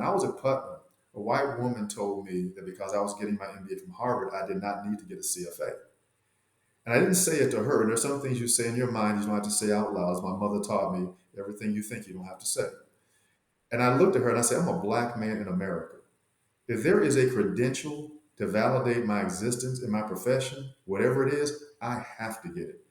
I was at Putnam, a white woman told me that because I was getting my MBA from Harvard, I did not need to get a CFA. And I didn't say it to her. And there's some things you say in your mind you don't have to say out loud. As my mother taught me, everything you think you don't have to say. And I looked at her and I said, I'm a black man in America. If there is a credential to validate my existence in my profession, whatever it is, I have to get it.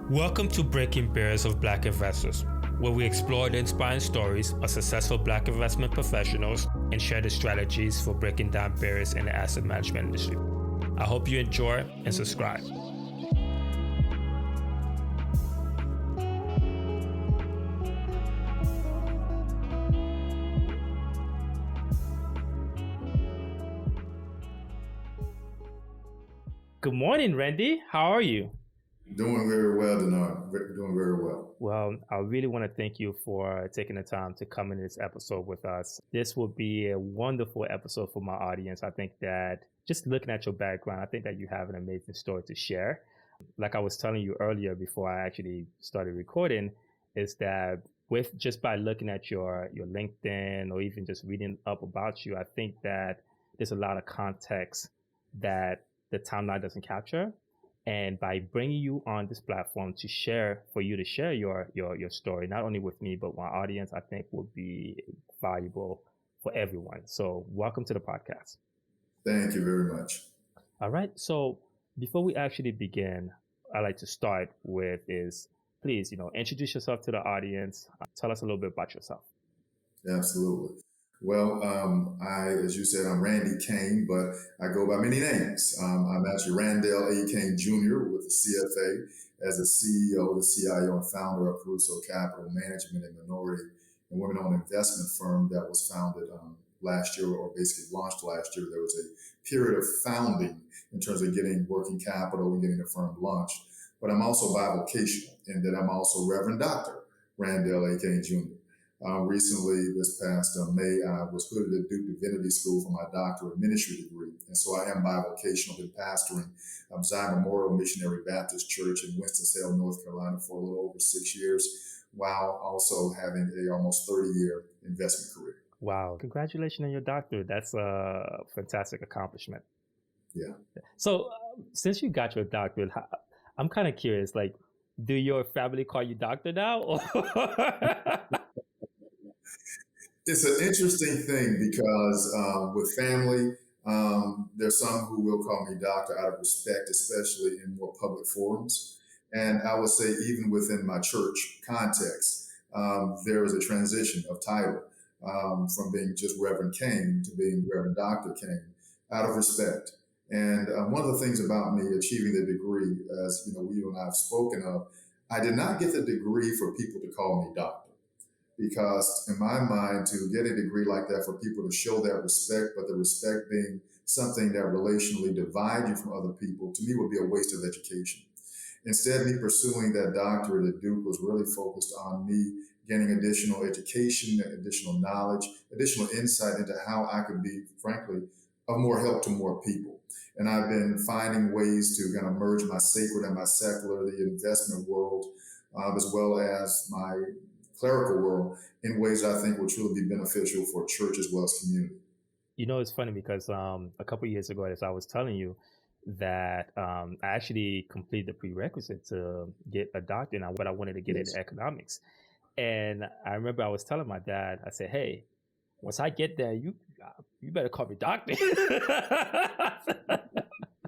Welcome to Breaking Barriers of Black Investors, where we explore the inspiring stories of successful Black investment professionals and share the strategies for breaking down barriers in the asset management industry. I hope you enjoy and subscribe. Good morning, Randy. How are you? Doing very well, Dieunor. Doing very well. Well, I really want to thank you for taking the time to come in this episode with us. This will be a wonderful episode for my audience. I think that just looking at your background, I think that you have an amazing story to share. Like I was telling you earlier before I actually started recording, is that with just by looking at your LinkedIn or even just reading up about you, I think that there's a lot of context that the timeline doesn't capture. And by bringing you on this platform for you to share your story, not only with me, but my audience, I think will be valuable for everyone. So welcome to the podcast. Thank you very much. All right. So before we actually begin, I like to start with is please, introduce yourself to the audience. Tell us a little bit about yourself. Absolutely. Well, as you said, I'm Randy Cain, but I go by many names. I'm actually Randell A. Cain Jr. with the CFA as the CEO, the CIO, and founder of Kerusso Capital Management and Minority and Women-Owned Investment firm that was founded last year, or basically launched last year. There was a period of founding in terms of getting working capital and getting the firm launched. But I'm also bivocational in that I'm also Reverend Dr. Randell A. Cain Jr. Recently, this past May, I was hooded at Duke Divinity School for my doctorate ministry degree. And so I am bivocational, been pastoring Zion Memorial Missionary Baptist Church in Winston-Salem, North Carolina for a little over 6 years, while also having a almost 30-year investment career. Wow. Congratulations on your doctorate. That's a fantastic accomplishment. Yeah. So since you got your doctorate, I'm kind of curious, do your family call you doctor now? It's an interesting thing because with family, there's some who will call me doctor out of respect, especially in more public forums. And I would say even within my church context, there is a transition of title from being just Reverend Cain to being Reverend Dr. Cain out of respect. And one of the things about me achieving the degree, as you and I have spoken of, I did not get the degree for people to call me doctor. Because in my mind, to get a degree like that for people to show that respect, but the respect being something that relationally divides you from other people, to me would be a waste of education. Instead, me pursuing that doctorate at Duke was really focused on me gaining additional education, additional knowledge, additional insight into how I could be, frankly, of more help to more people. And I've been finding ways to kind of merge my sacred and my secular, the investment world, as well as my clerical world in ways I think will truly be beneficial for church as well as community. It's funny because a couple of years ago, as I was telling you, that I actually completed the prerequisite to get a doctorate, but I wanted to get into economics. And I remember I was telling my dad, I said, hey, once I get there, you better call me doctor.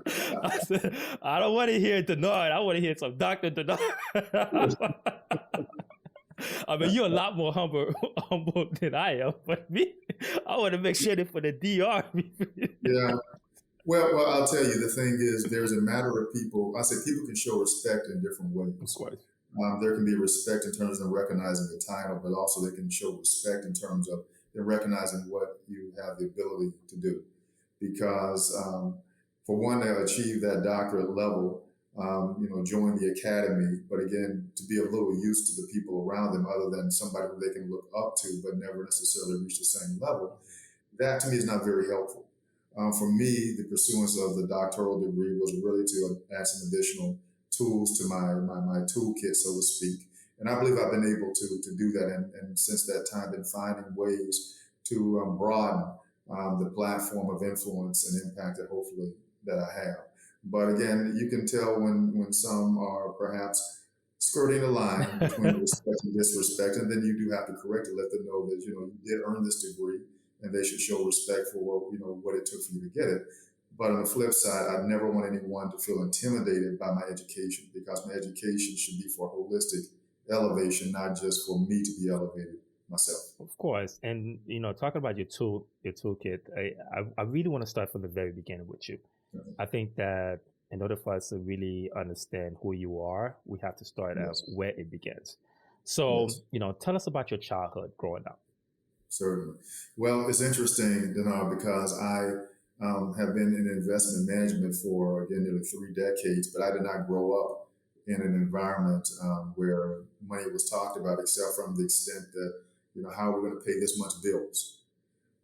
I said, I don't want to hear Dieunor. I want to hear some Dr. Dieunor. I mean, you're a lot more humble than I am, but me, I want to make sure that for the DR. Yeah. Well, I'll tell you, the thing is, there's a matter of people. I say people can show respect in different ways. Of course. There can be respect in terms of recognizing the title, but also they can show respect in terms of recognizing what you have the ability to do. Because for one, to achieve that doctorate level, join the academy, but again, to be a little used to the people around them other than somebody who they can look up to, but never necessarily reach the same level, that to me is not very helpful. For me, the pursuance of the doctoral degree was really to add some additional tools to my toolkit, so to speak, And I believe I've been able to do that. And since that time, been finding ways to broaden the platform of influence and impact that hopefully that I have. But again, you can tell when some are perhaps skirting a line between respect and disrespect, and then you do have to correct it, let them know that you did earn this degree, and they should show respect for what it took for you to get it. But on the flip side, I never want anyone to feel intimidated by my education, because my education should be for holistic elevation, not just for me to be elevated myself. Of course. And talking about your toolkit, I really want to start from the very beginning with you. I think that in order for us to really understand who you are, we have to start out where it begins. So, tell us about your childhood growing up. Certainly. Well, it's interesting, Dieunor, because I have been in investment management for, again, nearly 3 decades, but I did not grow up in an environment where money was talked about, except from the extent that, how are we going to pay this much bills?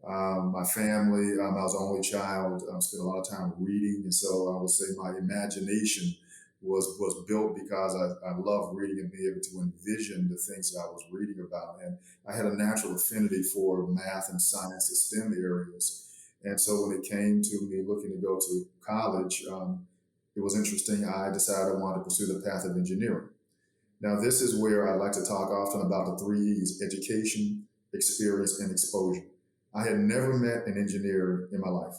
My family, I was the only child, spent a lot of time reading. And so I would say my imagination was built because I love reading and being able to envision the things that I was reading about. And I had a natural affinity for math and science, the STEM areas. And so when it came to me looking to go to college, it was interesting. I decided I wanted to pursue the path of engineering. Now, this is where I like to talk often about the 3 E's: education, experience, and exposure. I had never met an engineer in my life.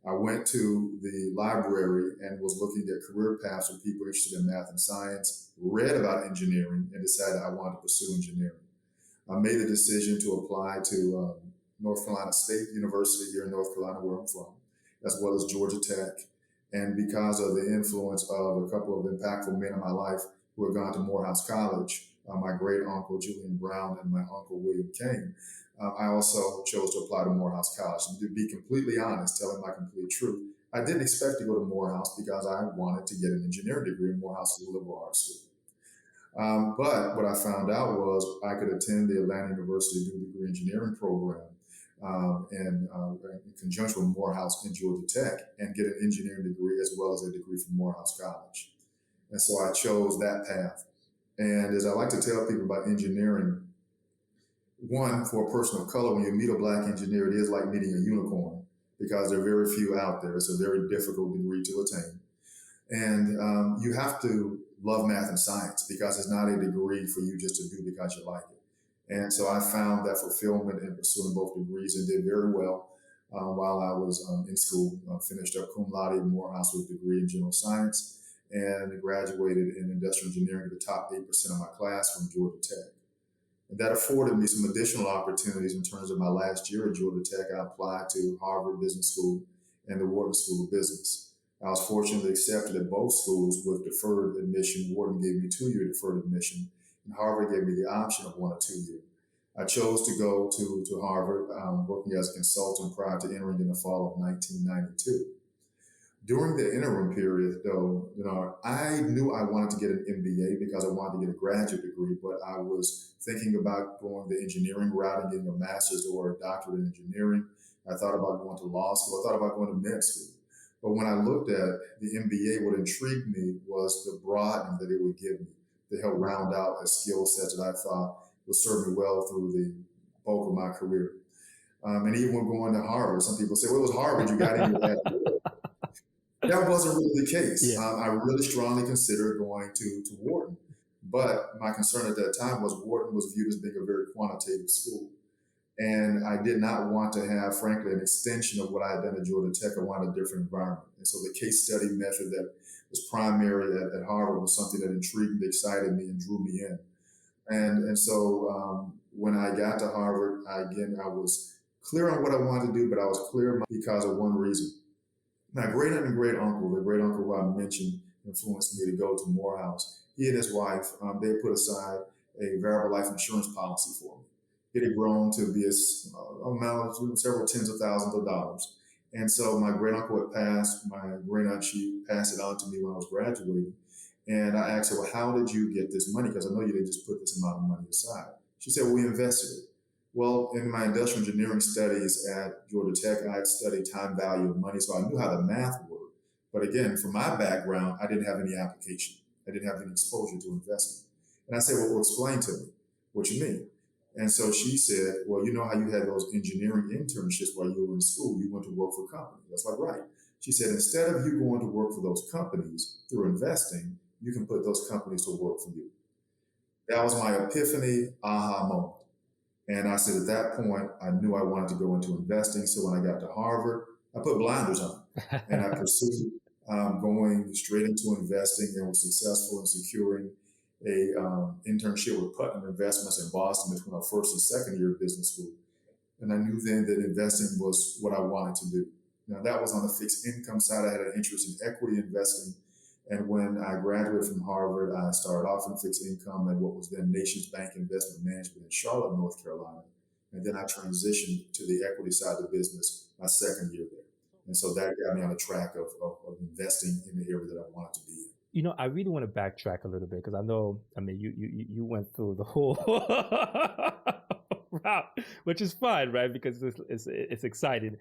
I went to the library and was looking at career paths for people interested in math and science, read about engineering, and decided I wanted to pursue engineering. I made the decision to apply to North Carolina State University here in North Carolina, where I'm from, as well as Georgia Tech. And because of the influence of a couple of impactful men in my life who had gone to Morehouse College, my great uncle Julian Brown and my uncle William Cain, I also chose to apply to Morehouse College. And to be completely honest, telling my complete truth, I didn't expect to go to Morehouse because I wanted to get an engineering degree, and Morehouse is a liberal arts school. But what I found out was I could attend the Atlanta University dual degree engineering program in conjunction with Morehouse and Georgia Tech, and get an engineering degree as well as a degree from Morehouse College. And so I chose that path. And as I like to tell people about engineering, one, for a person of color, when you meet a Black engineer, it is like meeting a unicorn, because there are very few out there. It's a very difficult degree to attain. And you have to love math and science, because it's not a degree for you just to do because you like it. And so I found that fulfillment in pursuing both degrees, and did very well while I was in school. Finished up cum laude at Morehouse with a degree in general science, and graduated in industrial engineering to the top 8% of my class from Georgia Tech. And that afforded me some additional opportunities in terms of my last year at Georgia Tech. I applied to Harvard Business School and the Wharton School of Business. I was fortunately accepted at both schools with deferred admission. Wharton gave me 2-year deferred admission, and Harvard gave me the option of 1 or 2 year. I chose to go to Harvard, working as a consultant prior to entering in the fall of 1992. During the interim period, though, I knew I wanted to get an MBA because I wanted to get a graduate degree, but I was thinking about going the engineering route and getting a master's or a doctorate in engineering. I thought about going to law school. I thought about going to med school. But when I looked at the MBA, what intrigued me was the broadening that it would give me to help round out a skill set that I thought would serve me well through the bulk of my career. And even when going to Harvard, some people say, well, it was Harvard, you got into that. That wasn't really the case. Yeah. I really strongly considered going to Wharton. But my concern at that time was Wharton was viewed as being a very quantitative school. And I did not want to have, frankly, an extension of what I had done at Georgia Tech. I wanted a different environment. And so the case study method that was primary at Harvard was something that intrigued me, excited me, and drew me in. And so when I got to Harvard, I was clear on what I wanted to do, but I was clear because of one reason. My great aunt and great uncle, the great uncle who I mentioned influenced me to go to Morehouse. He and his wife, they put aside a variable life insurance policy for me. It had grown to be a amount of several tens of thousands of dollars. And so my great uncle had passed, my great aunt, she passed it on to me when I was graduating. And I asked her, well, how did you get this money? Because I know you didn't just put this amount of money aside. She said, well, we invested it. Well, in my industrial engineering studies at Georgia Tech, I had studied time value of money, so I knew how the math worked. But again, from my background, I didn't have any application. I didn't have any exposure to investing. And I said, well, explain to me what you mean. And so she said, well, you know how you had those engineering internships while you were in school, you went to work for companies. That's like, right. She said, instead of you going to work for those companies through investing, you can put those companies to work for you. That was my epiphany aha moment. And I said, at that point, I knew I wanted to go into investing. So when I got to Harvard, I put blinders on and I pursued going straight into investing and was successful in securing a internship with Putnam Investments in Boston between my first and second year of business school. And I knew then that investing was what I wanted to do. Now, that was on the fixed income side. I had an interest in equity investing. And when I graduated from Harvard, I started off in fixed income at what was then Nations Bank Investment Management in Charlotte, North Carolina. And then I transitioned to the equity side of the business my second year there. And so that got me on the track of investing in the area that I wanted to be in. You know, I really want to backtrack a little bit because I know, I mean, you went through the whole route, which is fun, right? Because it's exciting.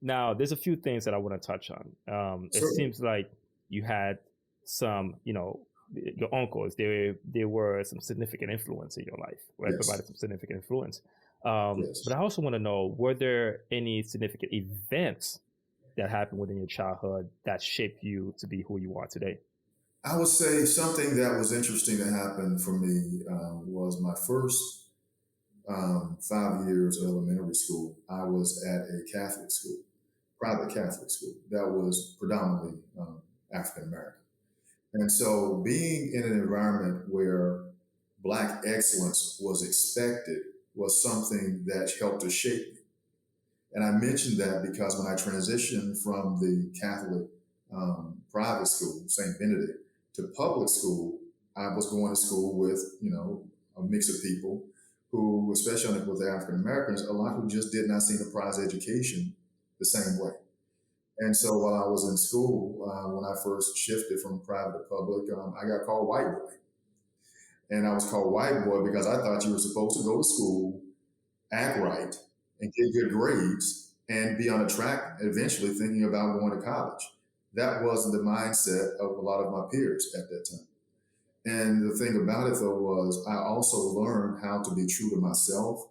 Now, there's a few things that I want to touch on. It seems like you had some, you know, your uncles, they were some significant influence in your life, right? Yes. Provided some significant influence. Yes. But I also want to know, were there any significant events that happened within your childhood that shaped you to be who you are today? I would say something that was interesting that happened for me was my first 5 years of elementary school. I was at a Catholic school, private Catholic school, that was predominantly African American. And so being in an environment where Black excellence was expected was something that helped to shape me. And I mentioned that because when I transitioned from the Catholic private school, St. Benedict, to public school, I was going to school with, you know, a mix of people who, especially with African Americans, a lot who just did not seem to prize education the same way. And so while I was in school, when I first shifted from private to public, I got called white boy. And I was called white boy because I thought you were supposed to go to school, act right, and get good grades, and be on a track eventually thinking about going to college. That wasn't the mindset of a lot of my peers at that time. And the thing about it, though, was I also learned how to be true to myself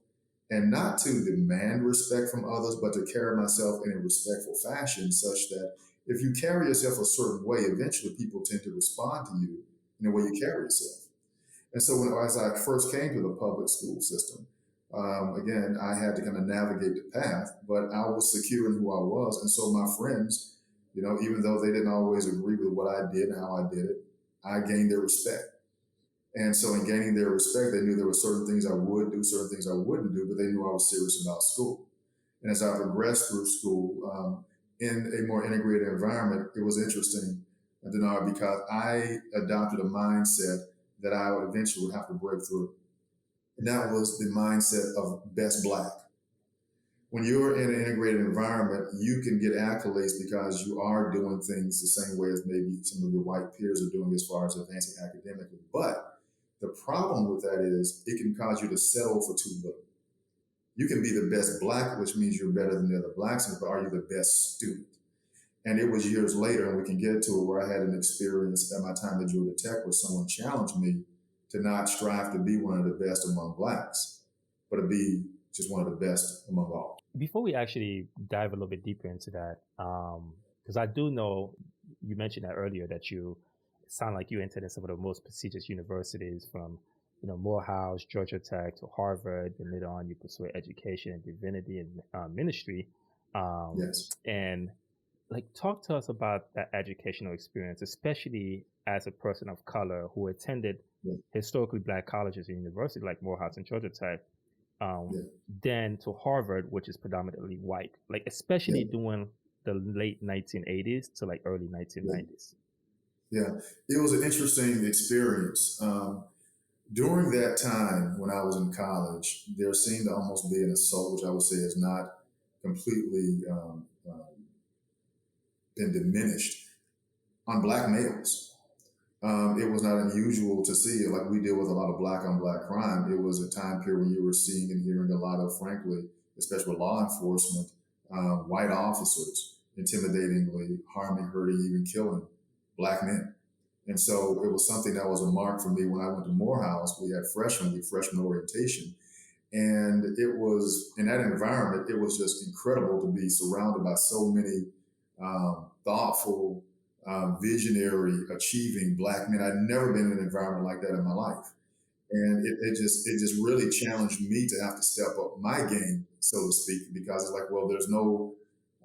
and not to demand respect from others, but to carry myself in a respectful fashion such that if you carry yourself a certain way, eventually people tend to respond to you in the way you carry yourself. And so as I first came to the public school system, again, I had to kind of navigate the path, but I was secure in who I was. And so my friends, you know, even though they didn't always agree with what I did and how I did it, I gained their respect. And so in gaining their respect, they knew there were certain things I would do, certain things I wouldn't do, but they knew I was serious about school. And as I progressed through school, in a more integrated environment, it was interesting, Dieunor, because I adopted a mindset that I would eventually have to break through. And that was the mindset of best Black. When you're in an integrated environment, you can get accolades because you are doing things the same way as maybe some of your white peers are doing as far as advancing academically. But the problem with that is it can cause you to settle for too little. You can be the best Black, which means you're better than the other Blacks, but are you the best student? And it was years later, and we can get to it, where I had an experience at my time at Georgia Tech where someone challenged me to not strive to be one of the best among Blacks, but to be just one of the best among all. Before we actually dive a little bit deeper into that, because I do know you mentioned that earlier that you sound like you attended some of the most prestigious universities, from, you know, Morehouse, Georgia Tech to Harvard, and later on you pursued education and divinity and ministry. Yes. And like, talk to us about that educational experience, especially as a person of color who attended historically Black colleges and universities like Morehouse and Georgia Tech, then to Harvard, which is predominantly white, like especially during the late 1980s to like early 1990s. Yeah, it was an interesting experience. During that time when I was in college, there seemed to almost be an assault, which I would say is not completely been diminished, on Black males. It was not unusual to see it. Like, we deal with a lot of Black on Black crime. It was a time period when you were seeing and hearing a lot of, frankly, especially with law enforcement, white officers intimidatingly harming, hurting, even killing Black men. And so it was something that was a mark for me when I went to Morehouse. We had freshman orientation. And it was in that environment, it was just incredible to be surrounded by so many thoughtful, visionary, achieving Black men. I'd never been in an environment like that in my life. And it just really challenged me to have to step up my game, so to speak, because it's like, well, there's no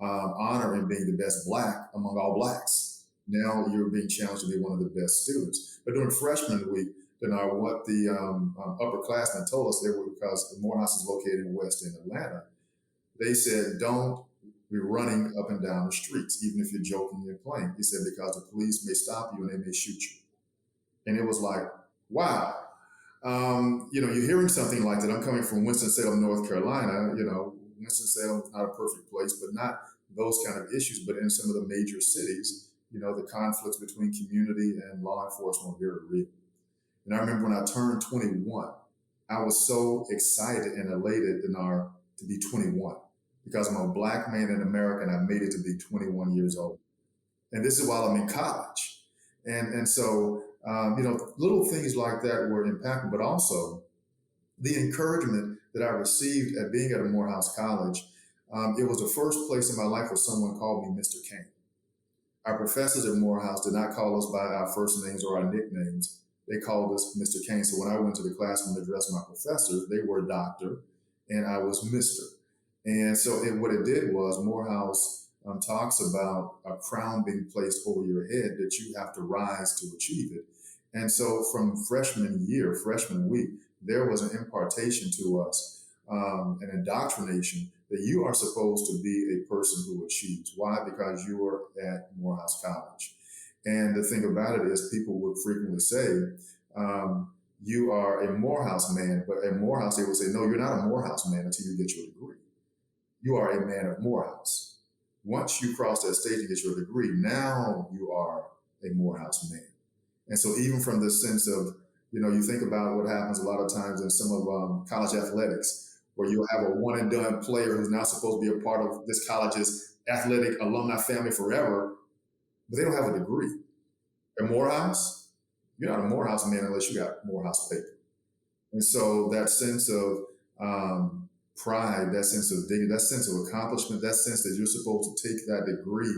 honor in being the best Black among all Blacks. Now you're being challenged to be one of the best students. But during freshman week, what the upperclassmen told us, they were, because Morehouse is located in West End Atlanta, they said, don't be running up and down the streets, even if you're joking and playing. He said, because the police may stop you and they may shoot you. And it was like, wow. You're hearing something like that. I'm coming from Winston-Salem, North Carolina. Winston-Salem is not a perfect place, but not those kind of issues. But in some of the major cities, the conflicts between community and law enforcement were very real. And I remember when I turned 21, I was so excited and elated, Dieunor, to be 21, because I'm a Black man in America and I made it to be 21 years old. And this is while I'm in college. And so, little things like that were impactful, but also the encouragement that I received at being at a Morehouse College. It was the first place in my life where someone called me Mr. Cain. Our professors at Morehouse did not call us by our first names or our nicknames. They called us Mr. Cain. So when I went to the classroom to address my professors, they were Doctor and I was Mr. And so what it did was Morehouse talks about a crown being placed over your head that you have to rise to achieve it. And so from freshman week, there was an impartation to us, an indoctrination that you are supposed to be a person who achieves. Why? Because you are at Morehouse College. And the thing about it is people would frequently say, you are a Morehouse man, but at Morehouse they would say, no, you're not a Morehouse man until you get your degree. You are a man of Morehouse. Once you cross that stage and get your degree, now you are a Morehouse man. And so even from the sense of, you think about what happens a lot of times in some of college athletics, where you'll have a one and done player who's now supposed to be a part of this college's athletic alumni family forever, but they don't have a degree. At Morehouse, you're not a Morehouse man unless you got Morehouse paper. And so that sense of pride, that sense of dignity, that sense of accomplishment, that sense that you're supposed to take that degree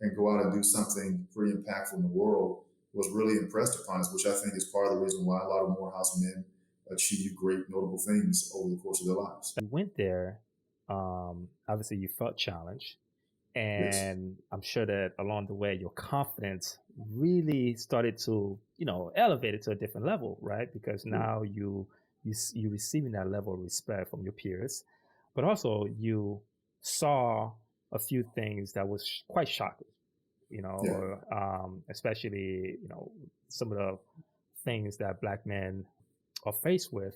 and go out and do something pretty impactful in the world was really impressed upon us, which I think is part of the reason why a lot of Morehouse men achieve great, notable things over the course of their lives. You went there, obviously you felt challenged, and Yes. I'm sure that along the way, your confidence really started to, elevate it to a different level, right? Because now you receiving that level of respect from your peers, but also you saw a few things that was quite shocking, Yeah. especially, some of the things that Black men are faced with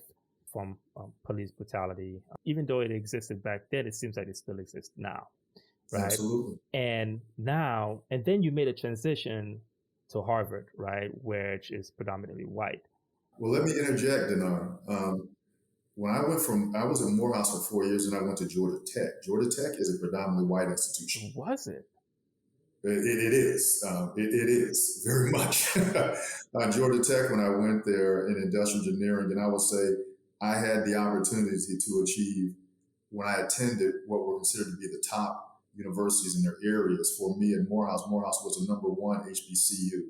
from police brutality. Even though it existed back then, it seems like it still exists now, right? Absolutely. And then you made a transition to Harvard, right, which is predominantly white. Well, let me interject, Dieunor. When I was in Morehouse for 4 years and I went to Georgia Tech. Georgia Tech is a predominantly white institution. Was it? It is. It is very much. Georgia Tech, when I went there in industrial engineering, and I would say I had the opportunity to achieve when I attended what were considered to be the top universities in their areas. For me at Morehouse was the number one HBCU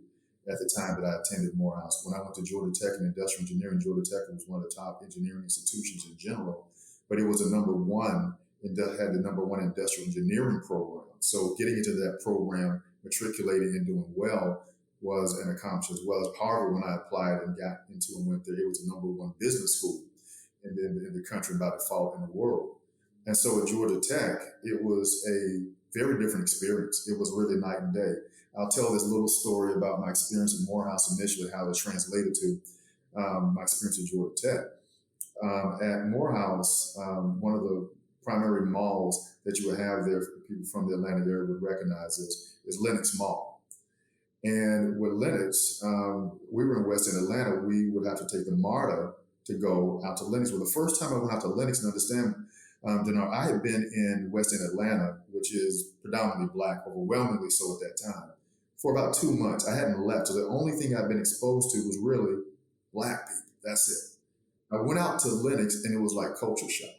at the time that I attended Morehouse. When I went to Georgia Tech in industrial engineering, Georgia Tech was one of the top engineering institutions in general, but it was the number one and had the number one industrial engineering program. So getting into that program, matriculating and doing well was an accomplishment, as well as Harvard. When I applied and got into and went there, it was the number one business school in the country by default in the world. And so at Georgia Tech, it was a very different experience. It was really night and day. I'll tell this little story about my experience at Morehouse initially, how it translated to my experience at Georgia Tech. At Morehouse, one of the primary malls that you would have there for people from the Atlanta area would recognize is Lenox Mall. And with Lenox, we were in West End Atlanta, we would have to take the MARTA to go out to Lenox. Well, the first time I went out to Lenox, and understand, Dieunor, I had been in West End Atlanta, which is predominantly Black, overwhelmingly so at that time, for about 2 months. I hadn't left. So the only thing I'd been exposed to was really black people. That's it. I went out to Lenox and it was like culture shock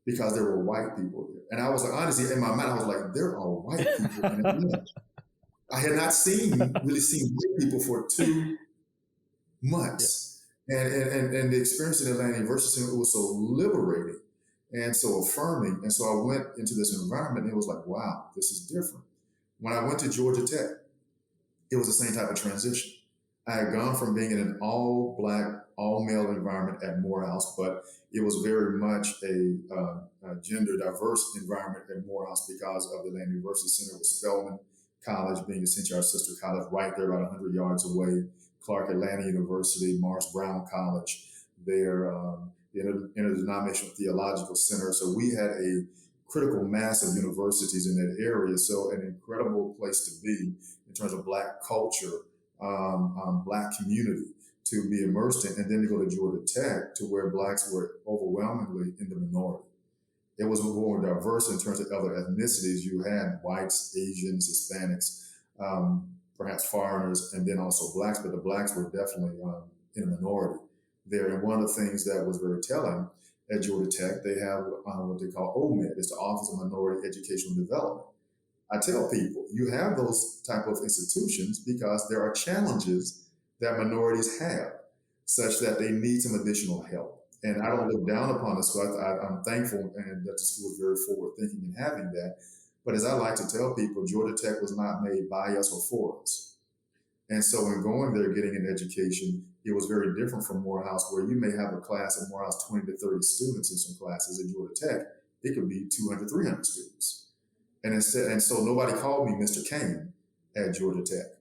because there were white people there. And I was like, honestly, in my mind, I was like, there are white people in Atlanta. I had not really seen white people for 2 months. And the experience in Atlanta University, it was so liberating and so affirming. And so I went into this environment and it was like, wow, this is different. When I went to Georgia Tech, it was the same type of transition. I had gone from being in an all black, all male environment at Morehouse, but it was very much a gender diverse environment at Morehouse because of the Atlanta University Center with Spelman College being essentially our sister college right there about 100 yards away, Clark Atlanta University, Morris Brown College, their Interdenominational Theological Center. So we had a critical mass of universities in that area. So an incredible place to be in terms of black culture, black community to be immersed in, and then to go to Georgia Tech to where blacks were overwhelmingly in the minority. It was more diverse in terms of other ethnicities. You had whites, Asians, Hispanics, perhaps foreigners, and then also blacks, but the blacks were definitely in a minority there. And one of the things that was very telling at Georgia Tech, they have what they call OMED, it's the Office of Minority Educational Development. I tell people, you have those type of institutions because there are challenges that minorities have, such that they need some additional help. And I don't look down upon the school. I'm thankful and that the school is very forward thinking in having that. But as I like to tell people, Georgia Tech was not made by us or for us. And so when going there, getting an education, it was very different from Morehouse, where you may have a class at Morehouse, 20 to 30 students in some classes. At Georgia Tech, it could be 200, 300 students. And so nobody called me Mr. Cain at Georgia Tech.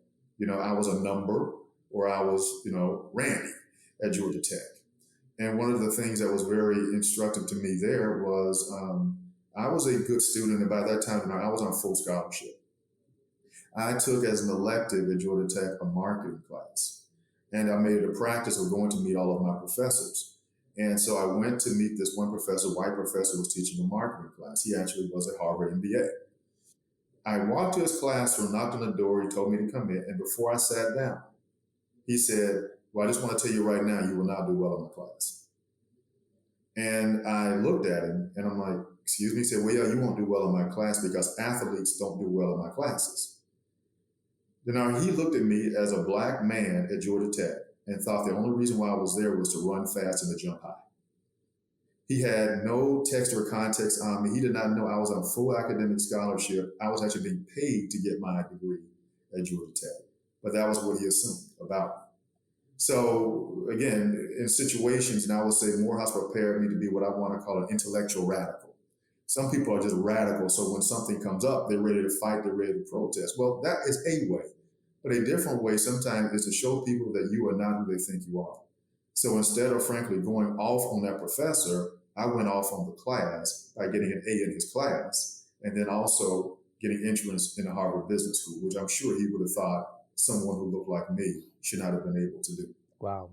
I was a number, or I was, Randy at Georgia Tech. And one of the things that was very instructive to me there was I was a good student, and by that time I was on full scholarship. I took as an elective at Georgia Tech a marketing class, and I made it a practice of going to meet all of my professors. And so I went to meet this one professor, white professor, who was teaching a marketing class. He actually was a Harvard MBA. I walked to his classroom, knocked on the door, he told me to come in, and before I sat down, he said, well, I just want to tell you right now, you will not do well in my class. And I looked at him and I'm like, excuse me? He said, well, yeah, you won't do well in my class because athletes don't do well in my classes. Then he looked at me as a black man at Georgia Tech and thought the only reason why I was there was to run fast and to jump high. He had no text or context on me. He did not know I was on full academic scholarship. I was actually being paid to get my degree at Georgia Tech. But that was what he assumed about me. So again, in situations, and I would say Morehouse prepared me to be what I want to call an intellectual radical. Some people are just radical. So when something comes up, they're ready to fight, they're ready to protest. Well, that is a way. But a different way sometimes is to show people that you are not who they think you are. So instead of frankly going off on that professor, I went off on the class by getting an A in his class, and then also getting entrance in the Harvard Business School, which I'm sure he would have thought someone who looked like me should not have been able to do. Wow.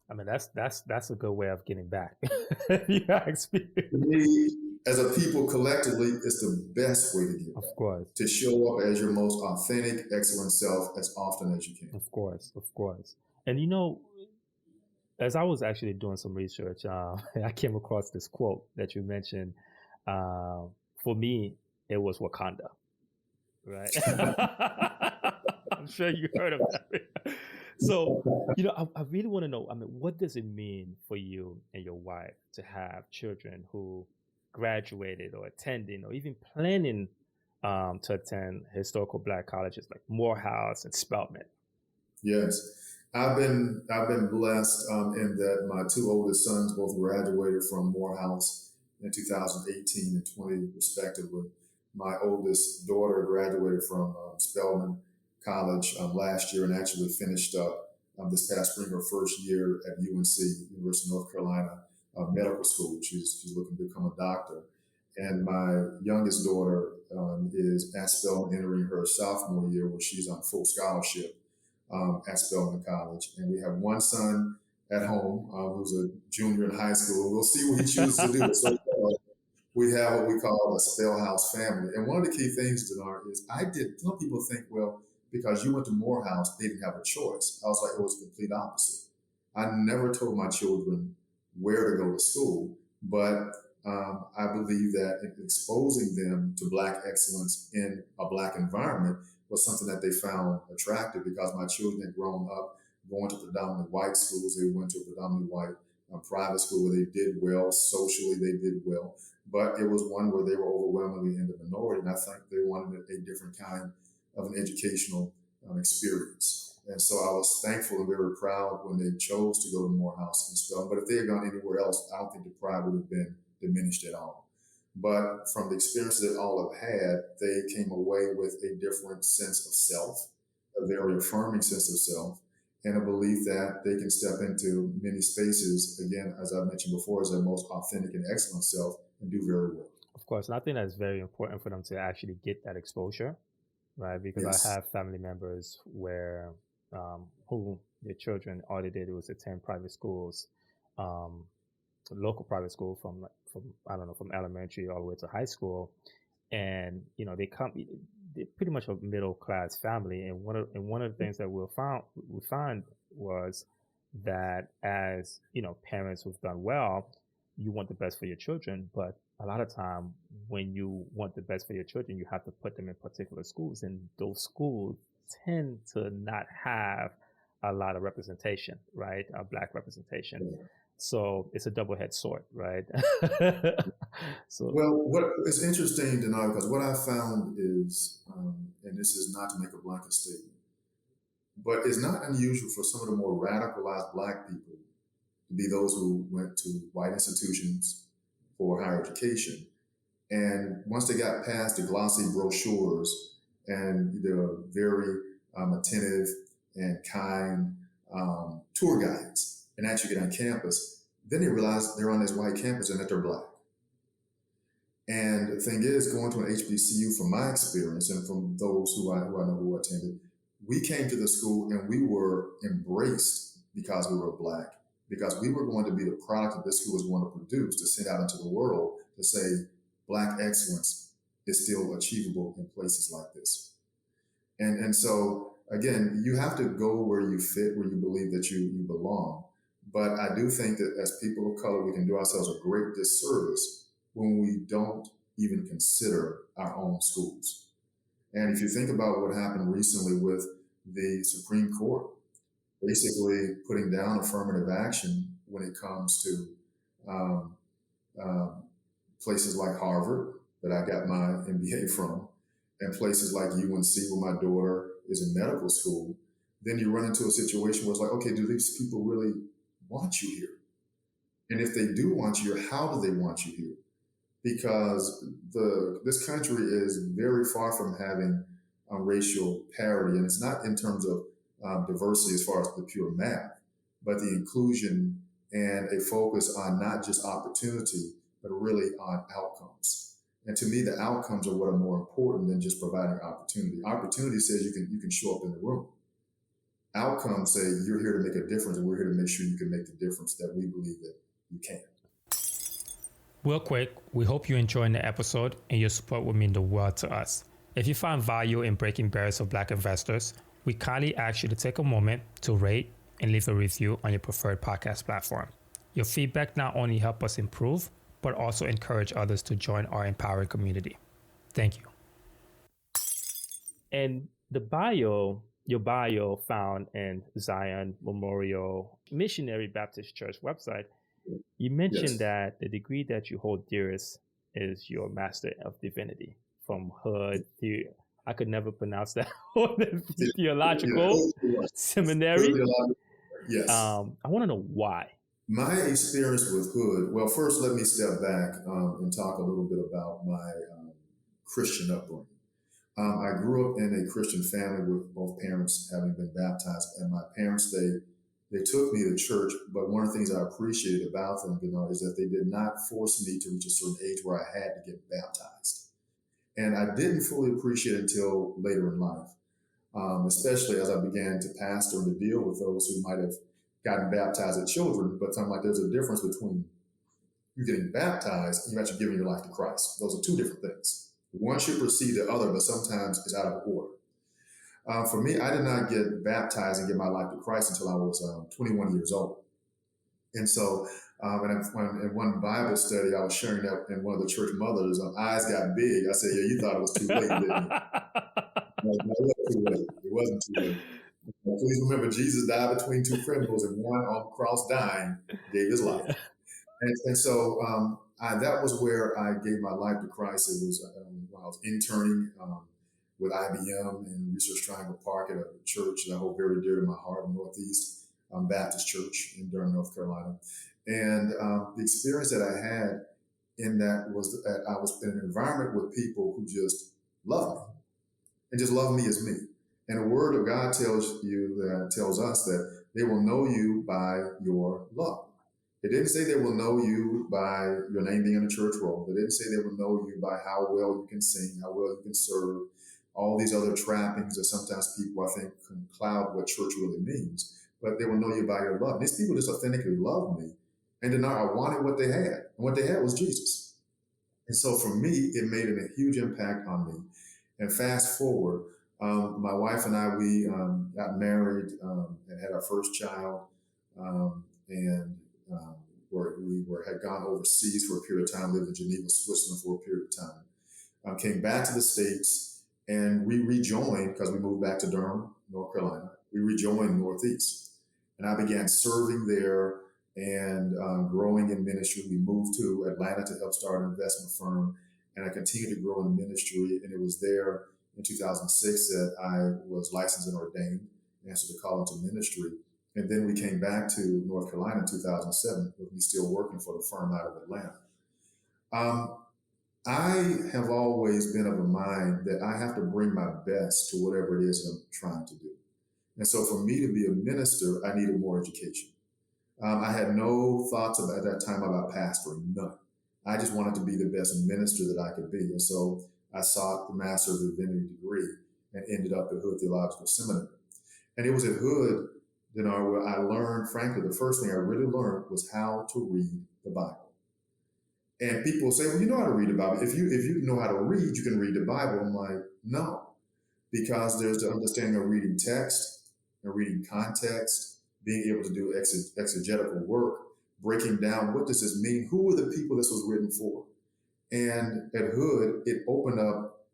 I mean, that's a good way of getting back. You ask me. To me, as a people collectively, it's the best way to get back. Of course. To show up as your most authentic, excellent self as often as you can. Of course. And as I was actually doing some research, I came across this quote that you mentioned. For me, it was Wakanda, right? I'm sure you heard of that. So, I really want to know, what does it mean for you and your wife to have children who graduated or attending or even planning to attend historical Black colleges like Morehouse and Spelman? Yes. I've been blessed in that my two oldest sons both graduated from Morehouse in 2018 and 20 respectively. My oldest daughter graduated from Spelman College last year and actually finished up this past spring her first year at UNC, University of North Carolina Medical School. She's looking to become a doctor. And my youngest daughter is at Spelman entering her sophomore year where she's on full scholarship at Spelman College. And we have one son at home who's a junior in high school. We'll see what he chooses to do. So we have what we call a Spell House family. And one of the key things, Dieunor, is some people think, well, because you went to Morehouse, they didn't have a choice. I was like, it was the complete opposite. I never told my children where to go to school, but I believe that exposing them to Black excellence in a Black environment was something that they found attractive, because my children had grown up going to predominantly white schools. They went to a predominantly white private school where they did well. Socially, they did well. But it was one where they were overwhelmingly in the minority, and I think they wanted a different kind of an educational experience. And so I was thankful and very proud when they chose to go to Morehouse and Spelman. But if they had gone anywhere else, I don't think the pride would have been diminished at all. But from the experience that all have had, they came away with a different sense of self, a very affirming sense of self, and a belief that they can step into many spaces, again, as I mentioned before, as their most authentic and excellent self, and do very well. Of course, and I think that's very important for them to actually get that exposure, right? Because Yes. I have family members where who their children, all they did was attend private schools, local private school from I don't know, from elementary all the way to high school, and they're pretty much a middle class family. And one of the things that we find was that, as parents who've done well, you want the best for your children, but a lot of time when you want the best for your children, you have to put them in particular schools, and those schools tend to not have a lot of representation, right? Black representation. Yeah. So it's a double-edged sword, right? So, well, what is interesting to know, because what I found is, and this is not to make a blanket statement, but it's not unusual for some of the more radicalized Black people to be those who went to white institutions for higher education. And once they got past the glossy brochures and the very attentive and kind tour guides, and actually get on campus, then they realize they're on this white campus and that they're Black. And the thing is, going to an HBCU, from my experience and from those who I know who attended, we came to the school and we were embraced because we were Black, because we were going to be the product that this school was going to produce to send out into the world to say Black excellence is still achievable in places like this. And so, again, you have to go where you fit, where you believe that you belong. But I do think that as people of color, we can do ourselves a great disservice when we don't even consider our own schools. And if you think about what happened recently with the Supreme Court, basically putting down affirmative action when it comes to places like Harvard, that I got my MBA from, and places like UNC, where my daughter is in medical school, then you run into a situation where it's like, okay, do these people really want you here? And if they do want you here, how do they want you here? Because this country is very far from having racial parity, and it's not in terms of diversity as far as the pure math, but the inclusion and a focus on not just opportunity, but really on outcomes. And to me, the outcomes are what are more important than just providing opportunity. Opportunity says you can show up in the room. Outcomes say you're here to make a difference, and we're here to make sure you can make the difference that we believe that you can. Real quick, we hope you're enjoying the episode, and your support would mean the world to us. If you find value in breaking barriers of Black investors, we kindly ask you to take a moment to rate and leave a review on your preferred podcast platform. Your feedback not only helps us improve, but also encourage others to join our empowering community. Thank you. And your bio found in Zion Memorial Missionary Baptist Church website, you mentioned that the degree that you hold dearest is your Master of Divinity from Hood. I could never pronounce that. Theological Seminary. Yes. I want to know why. My experience with Hood, well, first let me step back and talk a little bit about my Christian upbringing. I grew up in a Christian family with both parents having been baptized, and my parents, they took me to church, but one of the things I appreciated about them, is that they did not force me to reach a certain age where I had to get baptized. And I didn't fully appreciate it until later in life, especially as I began to pastor and to deal with those who might have gotten baptized as children, but I'm like, there's a difference between you getting baptized and you actually giving your life to Christ. Those are two different things. One should precede the other, but sometimes it's out of order. For me, I did not get baptized and give my life to Christ until I was 21 years old. And so, in one Bible study, I was sharing that, and one of the church mothers' eyes got big. I said, "Yeah, you thought it was too late, didn't you?" No, it wasn't too late. It wasn't too late. Please remember, Jesus died between two criminals, and one on the cross dying gave his life. Yeah. And so that was where I gave my life to Christ. It was when I was interning with IBM in Research Triangle Park at a church that I hold very dear to my heart, Northeast Baptist Church in Durham, North Carolina. And the experience that I had in that was that I was in an environment with people who just love me and just love me as me. And the Word of God tells us that they will know you by your love. It didn't say they will know you by your name being in a church roll. It didn't say they will know you by how well you can sing, how well you can serve, all these other trappings that sometimes people, I think, can cloud what church really means. But they will know you by your love. These people just authentically love me. And then I wanted what they had. And what they had was Jesus. And so for me, it made a huge impact on me. And fast forward, my wife and I, we got married and had our first child. And had gone overseas for a period of time, lived in Geneva, Switzerland for a period of time. Came back to the States, and we rejoined because we moved back to Durham, North Carolina. We rejoined Northeast, and I began serving there and growing in ministry. We moved to Atlanta to help start an investment firm, and I continued to grow in ministry. And it was there in 2006 that I was licensed and ordained, answered the call into ministry. And then we came back to North Carolina in 2007, with me still working for the firm out of Atlanta. I have always been of a mind that I have to bring my best to whatever it is I'm trying to do. And so for me to be a minister, I needed more education. I had no thoughts at that time about pastoring, none. I just wanted to be the best minister that I could be. And so I sought the Master of Divinity degree and ended up at Hood Theological Seminary. And it was at Hood, where I learned, frankly, the first thing I really learned was how to read the Bible. And people say, well, you know how to read the Bible. If you know how to read, you can read the Bible. I'm like, no, because there's the understanding of reading text and reading context, being able to do exegetical work, breaking down what does this mean, who were the people this was written for. And at Hood, it opened up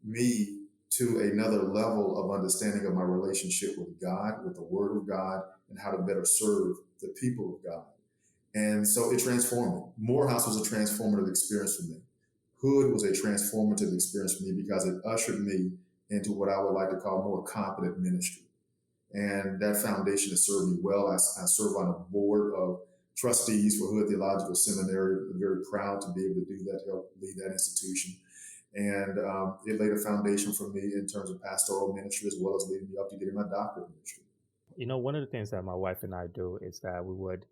me to another level of understanding of my relationship with God, with the Word of God, and how to better serve the people of God. And so it transformed me. Morehouse was a transformative experience for me. Hood was a transformative experience for me because it ushered me into what I would like to call more competent ministry. And that foundation has served me well. I serve on a board of trustees for Hood Theological Seminary. I'm very proud to be able to do that, to help lead that institution. And it laid a foundation for me in terms of pastoral ministry, as well as leading me up to getting my doctorate ministry. One of the things that my wife and I do is that we would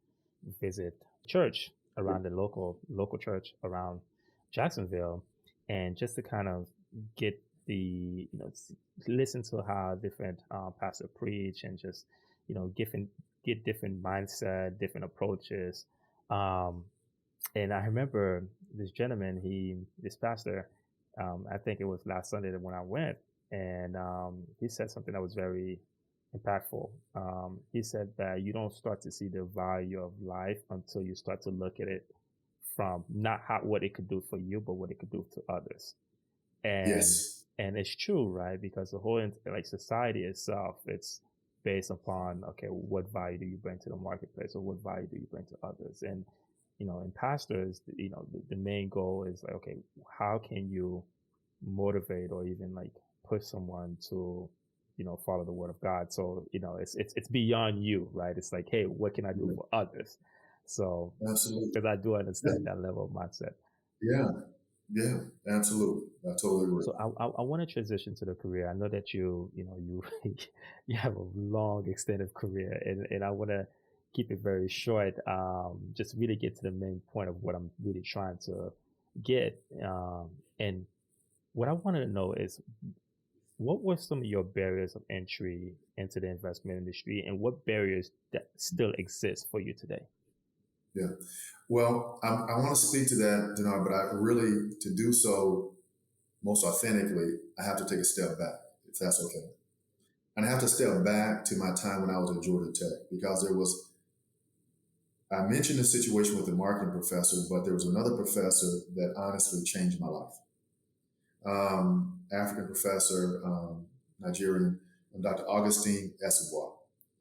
visit church around the local church around Jacksonville, and just to kind of get the listen to how different pastors preach, and just get different mindset, different approaches. And I remember this gentleman, this pastor, I think it was last Sunday when I went, and he said something that was very impactful. He said that you don't start to see the value of life until you start to look at it from not what it could do for you, but what it could do to others. And yes. And it's true, right? Because the whole society itself, it's based upon, okay, what value do you bring to the marketplace, or what value do you bring to others? And in pastors, the main goal is like, okay, how can you motivate or even like push someone to follow the word of God? So it's beyond you, right? It's like, hey, what can I do for others? So absolutely, because I do understand that level of mindset. Yeah, absolutely. I totally agree. So I want to transition to the career. I know that you you have a long extended career, and I want to keep it very short. Just really get to the main point of what I'm really trying to get. And what I wanted to know is, what were some of your barriers of entry into the investment industry, and what barriers that still exist for you today? Yeah. Well, I want to speak to that, Dieunor, but I really, to do so most authentically, I have to take a step back, if that's okay. And I have to step back to my time when I was at Georgia Tech, because I mentioned the situation with the marketing professor, but there was another professor that honestly changed my life. African professor, Nigerian, Dr. Augustine Esabwa.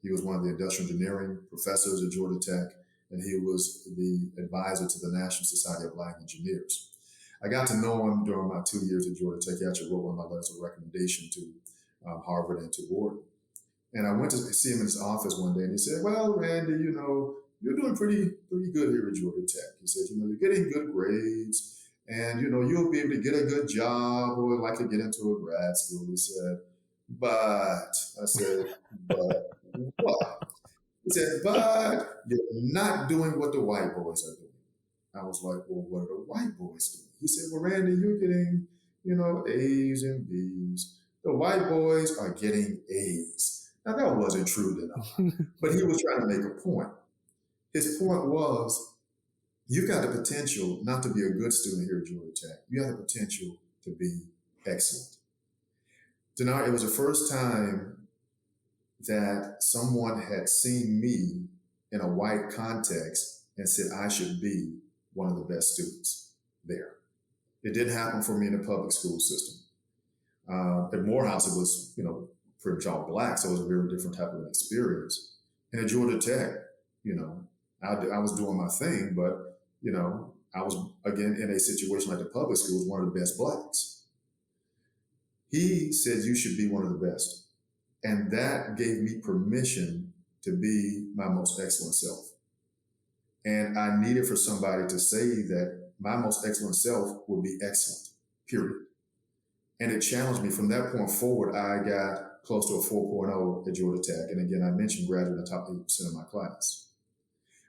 He was one of the industrial engineering professors at Georgia Tech, and he was the advisor to the National Society of Black Engineers. I got to know him during my 2 years at Georgia Tech. He actually wrote one of my letters of recommendation to Harvard and to Wharton. And I went to see him in his office one day, and he said, "Well, Randy, you're doing pretty good here at Georgia Tech." He said, "You're getting good grades, and you'll be able to get a good job or likely get into a grad school." He said, "But," I said, "But what?" He said, "But you're not doing what the white boys are doing." I was like, "Well, what are the white boys doing?" He said, "Well, Randy, you're getting, A's and B's. The white boys are getting A's." Now, that wasn't true to know, but he was trying to make a point. His point was, you've got the potential not to be a good student here at Georgia Tech. You have the potential to be excellent. Dieunor, it was the first time that someone had seen me in a white context and said I should be one of the best students there. It didn't happen for me in the public school system. At Morehouse, it was, pretty much all Black, so it was a very different type of experience. And at Georgia Tech, I was doing my thing, but, I was, again, in a situation like the public schools, one of the best Blacks. He said, "You should be one of the best." And that gave me permission to be my most excellent self. And I needed for somebody to say that my most excellent self would be excellent, period. And it challenged me. From that point forward, I got close to a 4.0 at Georgia Tech. And again, I mentioned graduating the top 8% of my class.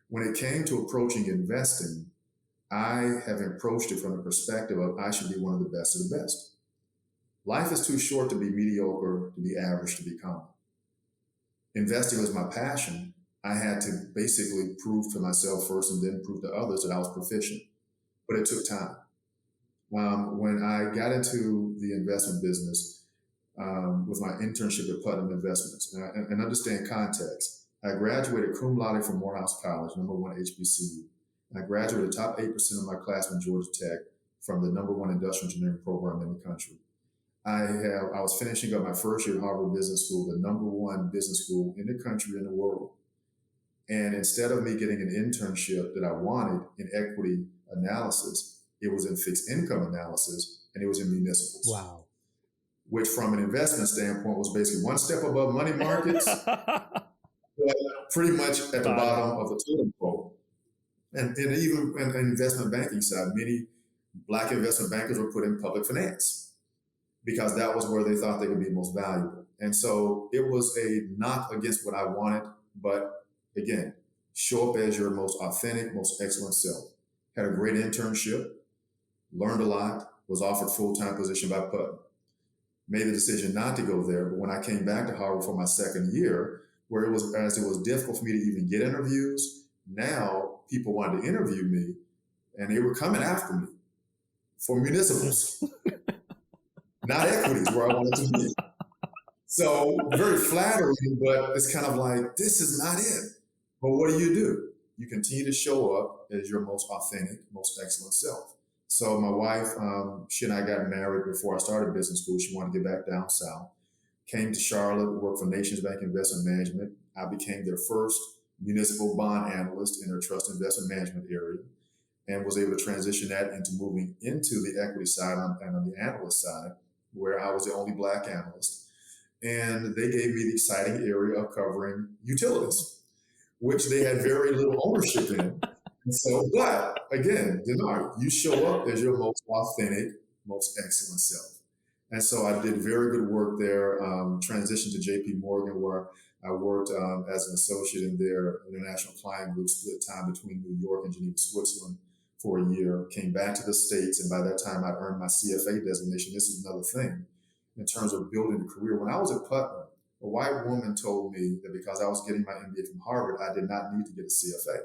When it came to approaching investing, I have approached it from the perspective of I should be one of the best of the best. Life is too short to be mediocre, to be average, to be common. Investing was my passion. I had to basically prove to myself first and then prove to others that I was proficient. But it took time. When I got into the investment business with my internship at Putnam Investments, and understand context, I graduated cum laude from Morehouse College, #1 HBCU. And I graduated top 8% of my class from Georgia Tech from the #1 industrial engineering program in the country. I was finishing up my first year at Harvard Business School, the #1 business school in the country and the world. And instead of me getting an internship that I wanted in equity analysis, it was in fixed income analysis, and it was in municipals. Wow. Which from an investment standpoint was basically one step above money markets, but pretty much at the bottom of the totem pole. And even in the investment banking side, many Black investment bankers were put in public finance because that was where they thought they could be most valuable. And so it was a knock against what I wanted, but again, show up as your most authentic, most excellent self. Had a great internship, learned a lot, was offered full-time position by Putnam. Made the decision not to go there, but when I came back to Harvard for my second year, where it was difficult for me to even get interviews, now people wanted to interview me, and they were coming after me for municipals, not equities, where I wanted to be. So very flattering, but it's kind of like, this is not it. But what do? You continue to show up as your most authentic, most excellent self. So my wife, she and I got married before I started business school. She wanted to get back down south. Came to Charlotte, worked for Nations Bank Investment Management. I became their first municipal bond analyst in their trust investment management area, and was able to transition that into moving into the equity side and on the analyst side, where I was the only Black analyst. And they gave me the exciting area of covering utilities, which they had very little ownership in. And so, but again, Dieunor, you show up as your most authentic, most excellent self. And so I did very good work there, transitioned to JP Morgan, where I worked as an associate in their international client group, split time between New York and Geneva, Switzerland for a year, came back to the States, and by that time I'd earned my CFA designation. This is another thing in terms of building a career. When I was at Putnam, a white woman told me that because I was getting my MBA from Harvard, I did not need to get a CFA.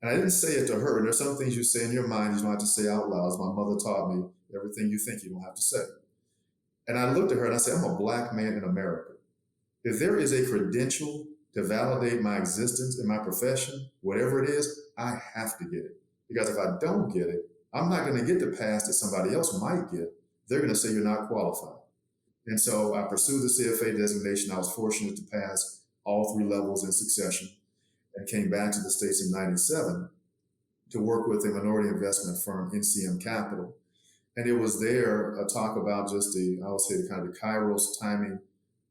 And I didn't say it to her. And there's some things you say in your mind you don't have to say out loud. As my mother taught me, everything you think you don't have to say. And I looked at her and I said, I'm a Black man in America. If there is a credential to validate my existence in my profession, whatever it is, I have to get it. Because if I don't get it, I'm not going to get the pass that somebody else might get. They're going to say you're not qualified. And so I pursued the CFA designation. I was fortunate to pass all three levels in succession and came back to the States in 97 to work with a minority investment firm, NCM Capital. And it was there a talk about just I would say, the kind of the Kairos timing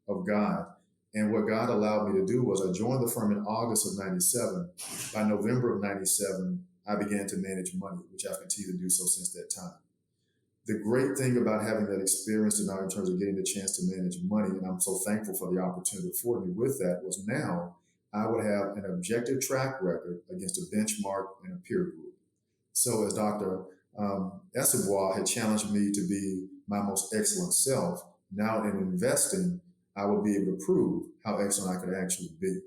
of God. And what God allowed me to do was I joined the firm in August of 97. By November of 97, I began to manage money, which I've continued to do so since that time. The great thing about having that experience now in terms of getting the chance to manage money, and I'm so thankful for the opportunity afforded me with that, was now I would have an objective track record against a benchmark and a peer group. So as Dr. Essebois had challenged me to be my most excellent self, now in investing, I would be able to prove how excellent I could actually be.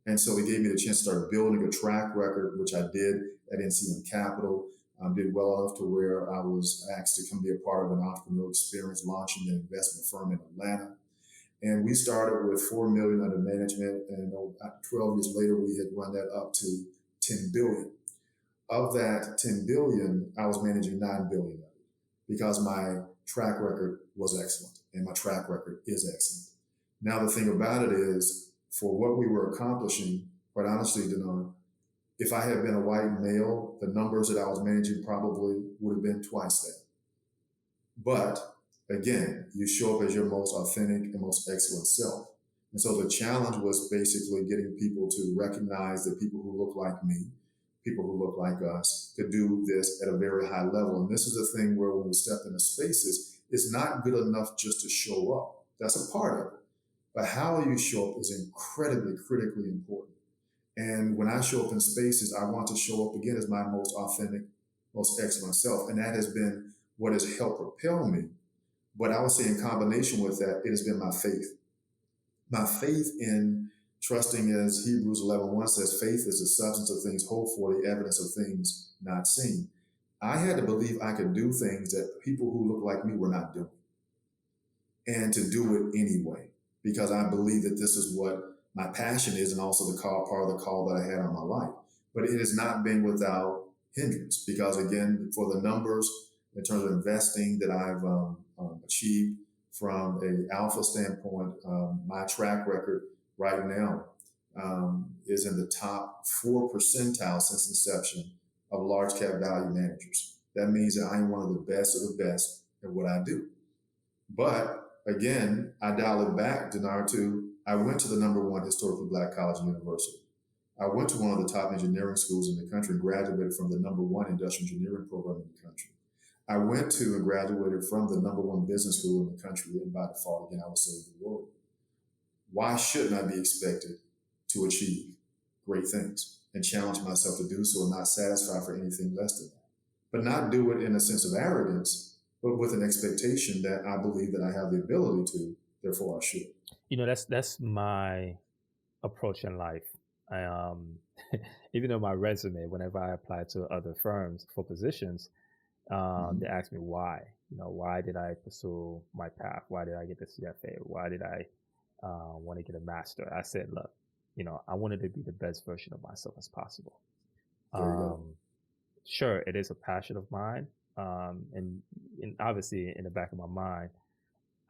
And so he gave me the chance to start building a track record, which I did at NCM Capital. Did well enough to where I was asked to come be a part of an entrepreneurial experience, launching an investment firm in Atlanta. And we started with $4 million under management, and 12 years later, we had run that up to $10 billion. Of that $10 billion, I was managing $9 billion of it because my track record was excellent, and my track record is excellent. Now, the thing about it is, for what we were accomplishing, quite honestly, Dieunor, if I had been a white male, the numbers that I was managing probably would have been twice that. But again, you show up as your most authentic and most excellent self. And so the challenge was basically getting people to recognize that people who look like me, people who look like us, could do this at a very high level. And this is the thing where when we step into spaces, it's not good enough just to show up. That's a part of it. But how you show up is incredibly, critically important. And when I show up in spaces, I want to show up again as my most authentic, most excellent self. And that has been what has helped propel me. But I would say in combination with that, it has been my faith. My faith in trusting, as Hebrews 11:1 says, faith is the substance of things hoped for, the evidence of things not seen. I had to believe I could do things that people who look like me were not doing. And to do it anyway, because I believe that this is what my passion is, and also the call, part of the call that I had on my life. But it has not been without hindrance, because again, for the numbers in terms of investing that I've achieved from an alpha standpoint, my track record right now is in the top 4 percentile since inception of large cap value managers. That means that I am one of the best of the best at what I do. But again, I dial it back, Dieunor, to I went to the #1 historically Black college and university. I went to one of the top engineering schools in the country and graduated from the #1 industrial engineering program in the country. I went to and graduated from the #1 business school in the country, and by default, again, I would say the world. Why shouldn't I be expected to achieve great things and challenge myself to do so and not satisfy for anything less than that? But not do it in a sense of arrogance, but with an expectation that I believe that I have the ability to, therefore I should. You know, that's my approach in life. I even on my resume, whenever I apply to other firms for positions, they ask me why. You know, why did I pursue my path? Why did I get the CFA? Why did I want to get a master? I said, look, you know, I wanted to be the best version of myself as possible. Sure, it is a passion of mine, and obviously in the back of my mind,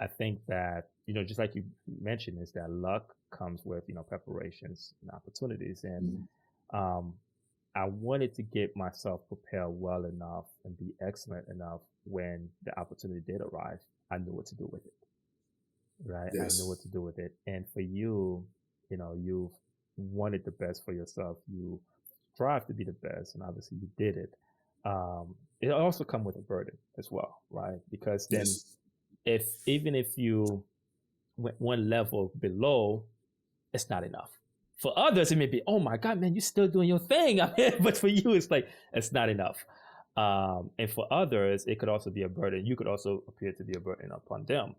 I think that, you know, just like you mentioned, is that luck comes with, you know, preparations and opportunities. And I wanted to get myself prepared well enough and be excellent enough when the opportunity did arrive. I knew what to do with it. Right? Yes. I knew what to do with it. And for you, you know, you've wanted the best for yourself. You strive to be the best, and obviously you did it. It also comes with a burden as well, right? Because then even if you went one level below, it's not enough. For others, it may be, oh my God, man, you're still doing your thing. I mean, but for you, it's like, it's not enough. And for others, it could also be a burden. You could also appear to be a burden upon them.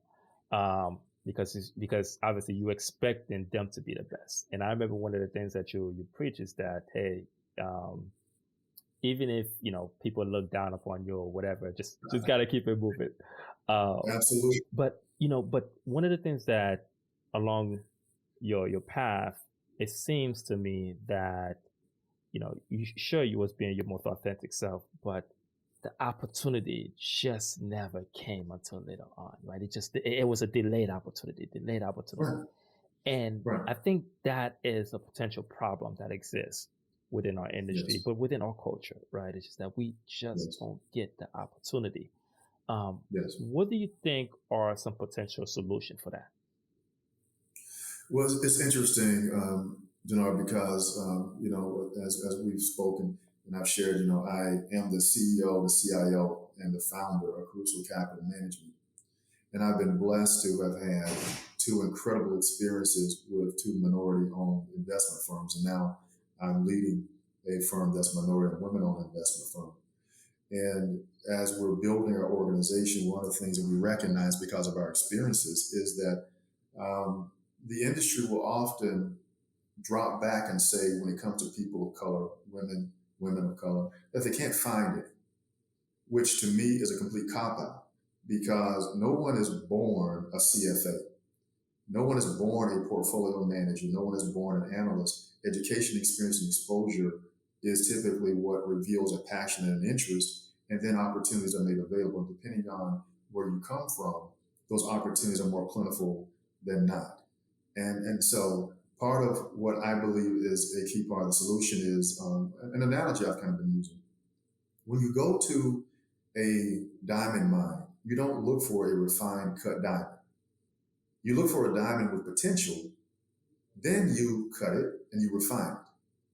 Because obviously you expecting them to be the best. And I remember one of the things that you preach is that, hey, even if, you know, people look down upon you or whatever, just got to keep it moving. Absolutely. But, you know, but one of the things that along your path, it seems to me that you was being your most authentic self, but the opportunity just never came until later on, right? It was a delayed opportunity. Right. And Right. I think that is a potential problem that exists within our industry, Yes. but within our culture, right? It's just that we just Yes. don't get the opportunity. Um, Yes. what do you think are some potential solution for that? Well, it's interesting, Dieunor, because as we've spoken and I've shared, I am the CEO, the CIO, and the founder of Kerusso Capital Management, and I've been blessed to have had two incredible experiences with two minority-owned investment firms, and now I'm leading a firm that's minority and women-owned investment firm. And as we're building our organization, one of the things that we recognize because of our experiences is that um, the industry will often drop back and say, when it comes to people of color, women of color, that they can't find it, which to me is a complete cop out because no one is born a CFA. No one is born a portfolio manager. No one is born an analyst. Education, experience, and exposure is typically what reveals a passion and an interest, and then opportunities are made available. And depending on where you come from, those opportunities are more plentiful than not. And so part of what I believe is a key part of the solution is an analogy I've kind of been using. When you go to a diamond mine, you don't look for a refined cut diamond. You look for a diamond with potential, then you cut it and you refine it,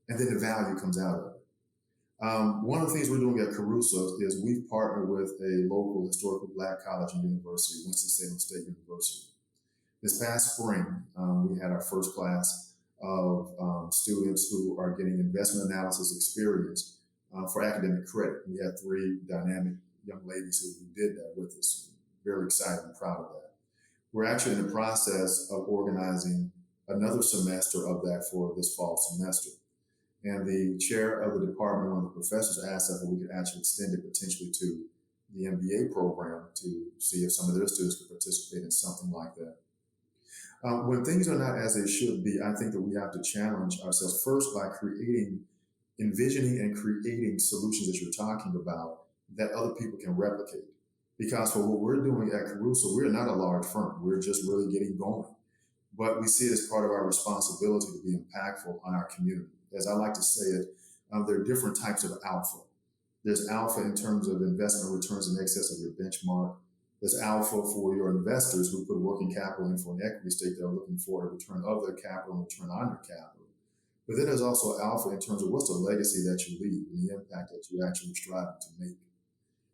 and then the value comes out of it. One of the things we're doing at Kerusso is we've partnered with a local historical Black college and university, Winston-Salem State University. This past spring, we had our first class of students who are getting investment analysis experience for academic credit. We had three dynamic young ladies who did that with us. Very excited and proud of that. We're actually in the process of organizing another semester of that for this fall semester. And the chair of the department, one of the professors, asked if we could actually extend it potentially to the MBA program to see if some of their students could participate in something like that. When things are not as they should be, I think that we have to challenge ourselves first by envisioning and creating solutions that you're talking about that other people can replicate. Because for what we're doing at Kerusso, we're not a large firm. We're just really getting going. But we see it as part of our responsibility to be impactful on our community. As I like to say it, there are different types of alpha. There's alpha in terms of investment returns in excess of your benchmark. There's alpha for your investors who put working capital in for an equity stake. They're looking for a return of their capital and return on their capital. But then there's also alpha in terms of what's the legacy that you leave and the impact that you actually strive to make.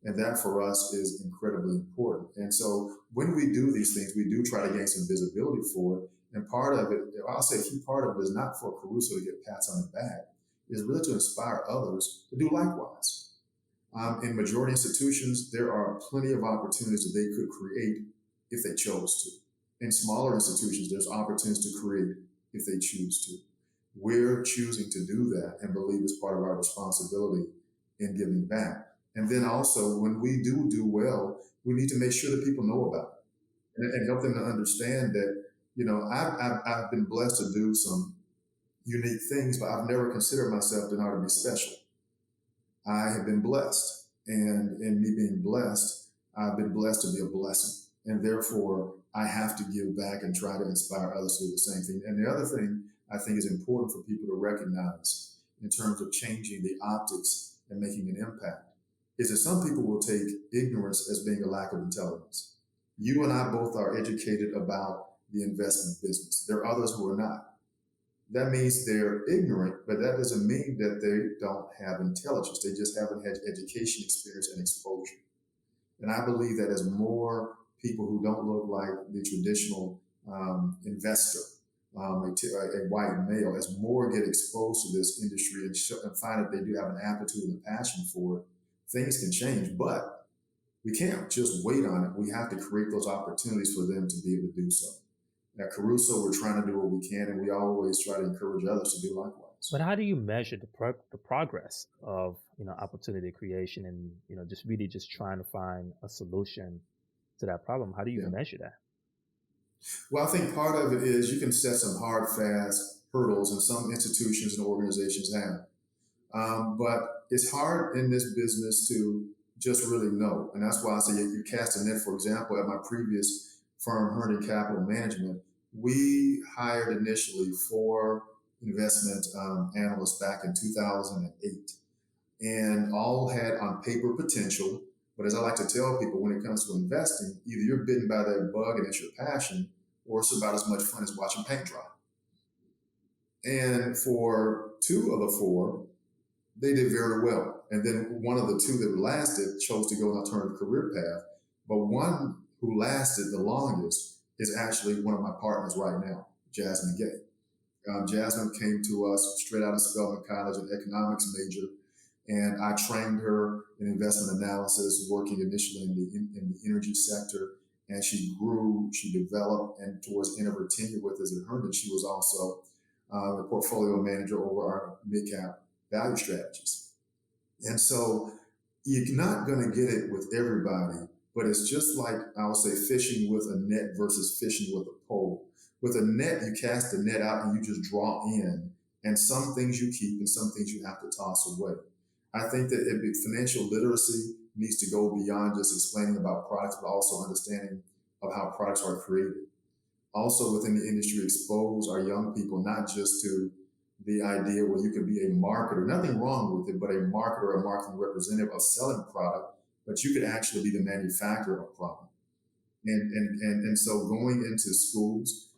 And that for us is incredibly important. And so when we do these things, we do try to gain some visibility for it. And part of it, I'll say a key part of it is not for Kerusso to get pats on the back, is really to inspire others to do likewise. In majority institutions, there are plenty of opportunities that they could create if they chose to. In smaller institutions, there's opportunities to create if they choose to. We're choosing to do that and believe it's part of our responsibility in giving back. And then also, when we do well, we need to make sure that people know about it and help them to understand that, I've been blessed to do some unique things, but I've never considered myself to be special. I have been blessed. And in me being blessed, I've been blessed to be a blessing. And therefore, I have to give back and try to inspire others to do the same thing. And the other thing I think is important for people to recognize in terms of changing the optics and making an impact is that some people will take ignorance as being a lack of intelligence. You and I both are educated about the investment business. There are others who are not. That means they're ignorant, but that doesn't mean that they don't have intelligence. They just haven't had education, experience, and exposure. And I believe that as more people who don't look like the traditional investor, a white male, as more get exposed to this industry and find that they do have an aptitude and a passion for it, things can change. But we can't just wait on it. We have to create those opportunities for them to be able to do so. At Kerusso, we're trying to do what we can, and we always try to encourage others to do likewise. But how do you measure the progress of opportunity creation and just really just trying to find a solution to that problem? How do you measure that? Well, I think part of it is you can set some hard, fast hurdles, and some institutions and organizations have. But it's hard in this business to just really know. And that's why I say you cast a net. For example, at my previous firm, Herndon Capital Management, we hired initially four investment analysts back in 2008, and all had on paper potential. But as I like to tell people, when it comes to investing, either you're bitten by that bug and it's your passion, or it's about as much fun as watching paint dry. And for two of the four, they did very well. And then one of the two that lasted chose to go an alternative career path. But one who lasted the longest is actually one of my partners right now, Jasmine Gay. Jasmine came to us straight out of Spelman College, an economics major, and I trained her in investment analysis, working initially in the energy sector. And she grew, she developed, and towards the end of her tenure with us at Herndon, she was also the portfolio manager over our mid-cap value strategies. And so you're not going to get it with everybody, but it's just like I would say fishing with a net versus fishing with a pole. With a net, you cast the net out and you just draw in, and some things you keep and some things you have to toss away. I think that financial literacy needs to go beyond just explaining about products, but also understanding of how products are created. Also within the industry, expose our young people not just to the idea where you can be a marketer, nothing wrong with it, but a marketer, a marketing representative of selling product, but you could actually be the manufacturer of product. And so going into schools,